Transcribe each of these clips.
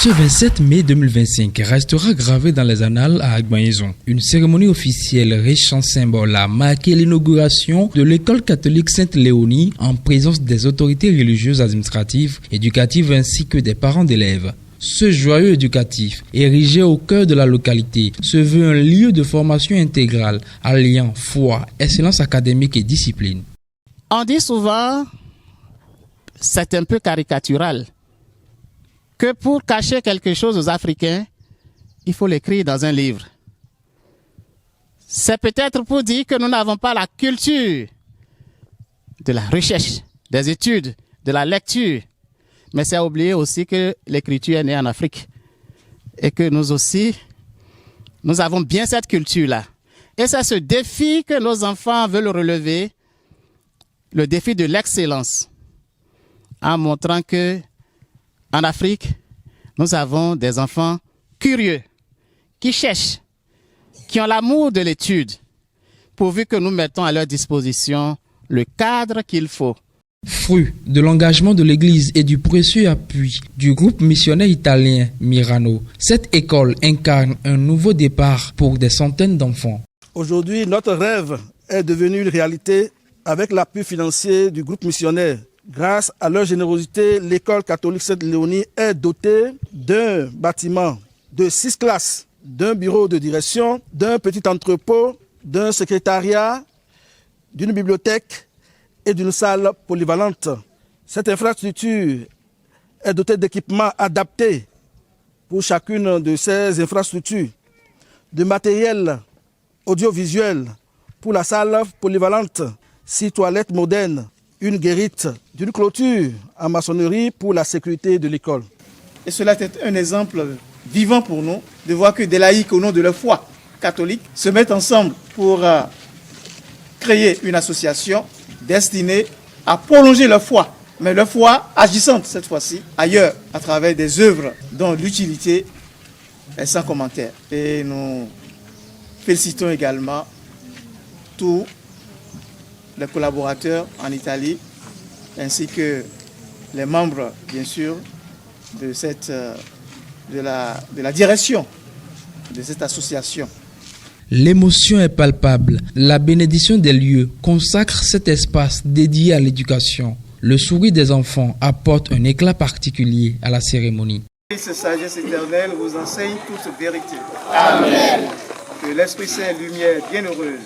Ce 27 mai 2025 restera gravé dans les annales à Agbanyeson. Une cérémonie officielle riche en symboles a marqué l'inauguration de l'école catholique Sainte-Léonie en présence des autorités religieuses, administratives, éducatives ainsi que des parents d'élèves. Ce joyau éducatif, érigé au cœur de la localité, se veut un lieu de formation intégrale, alliant foi, excellence académique et discipline. On dit souvent, c'est un peu caricatural, que pour cacher quelque chose aux Africains, il faut l'écrire dans un livre. C'est peut-être pour dire que nous n'avons pas la culture de la recherche, des études, de la lecture. Mais c'est oublier aussi que l'écriture est née en Afrique. Et que nous aussi, nous avons bien cette culture-là. Et c'est ce défi que nos enfants veulent relever, le défi de l'excellence, en montrant que en Afrique, nous avons des enfants curieux, qui cherchent, qui ont l'amour de l'étude, pourvu que nous mettons à leur disposition le cadre qu'il faut. Fruit de l'engagement de l'Église et du précieux appui du groupe missionnaire italien Mirano, cette école incarne un nouveau départ pour des centaines d'enfants. Aujourd'hui, notre rêve est devenu une réalité avec l'appui financier du groupe missionnaire. Grâce à leur générosité, l'école catholique Sainte-Léonie est dotée d'un bâtiment de 6 classes, d'un bureau de direction, d'un petit entrepôt, d'un secrétariat, d'une bibliothèque et d'une salle polyvalente. Cette infrastructure est dotée d'équipements adaptés pour chacune de ces infrastructures, de matériel audiovisuel pour la salle polyvalente, 6 toilettes modernes, une guérite, d'une clôture en maçonnerie pour la sécurité de l'école. Et cela est un exemple vivant pour nous de voir que des laïcs au nom de leur foi catholique se mettent ensemble pour créer une association destinée à prolonger leur foi, mais leur foi agissante cette fois-ci ailleurs à travers des œuvres dont l'utilité est sans commentaire. Et nous félicitons également tous les collaborateurs en Italie, ainsi que les membres, bien sûr, de la direction de cette association. L'émotion est palpable. La bénédiction des lieux consacre cet espace dédié à l'éducation. Le sourire des enfants apporte un éclat particulier à la cérémonie. Que cette sagesse éternelle vous enseigne toute vérité. Amen. Que l'Esprit Saint, lumière bienheureuse,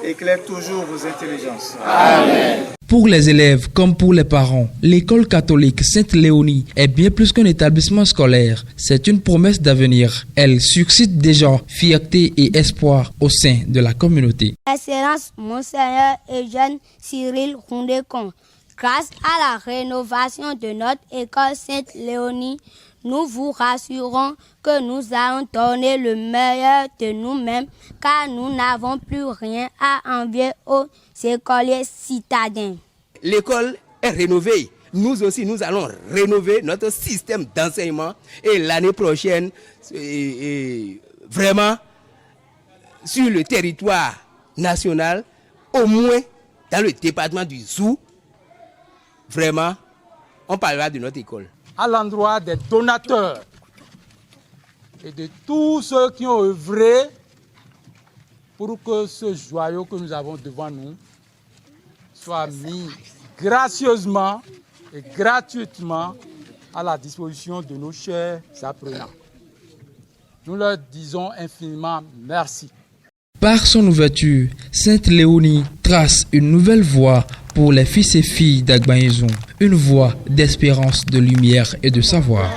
éclaire toujours vos intelligences. Amen. Pour les élèves comme pour les parents, l'école catholique Sainte-Léonie est bien plus qu'un établissement scolaire. C'est une promesse d'avenir. Elle suscite déjà fierté et espoir au sein de la communauté. Excellence, Monseigneur Eugène Cyril Rondécon, grâce à la rénovation de notre école Sainte-Léonie, nous vous rassurons que nous allons donner le meilleur de nous-mêmes car nous n'avons plus rien à envier aux écoliers citadins. L'école est rénovée. Nous aussi, nous allons rénover notre système d'enseignement et l'année prochaine, vraiment, sur le territoire national, au moins dans le département du Zou, vraiment, on parlera de notre école. À l'endroit des donateurs et de tous ceux qui ont œuvré pour que ce joyau que nous avons devant nous soit mis gracieusement et gratuitement à la disposition de nos chers apprenants. Nous leur disons infiniment merci. Par son ouverture, Sainte-Léonie trace une nouvelle voie pour les fils et filles d'Agbanyeson, une voie d'espérance, de lumière et de savoir.